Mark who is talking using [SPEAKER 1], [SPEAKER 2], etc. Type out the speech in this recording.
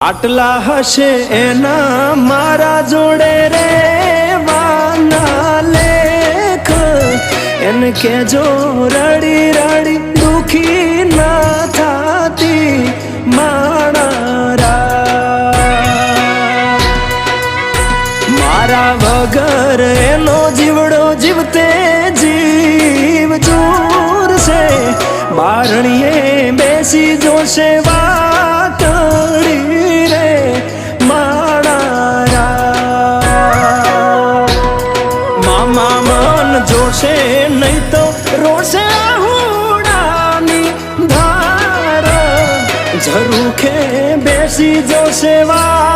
[SPEAKER 1] આટલા હશે એના મારા જોડે રે વાના લેખ એને કેજો રડી રડી દુખી ના થાતી માણા મારા વગર એનો જીવડો જીવતે જીવ જોર છે બારણીએ બેસી જોશે વાતડી રે માણા મામા મન જોશે નહીં તો રોશે હુડાની ધાર ઝરૂખે બેસી જોશે વા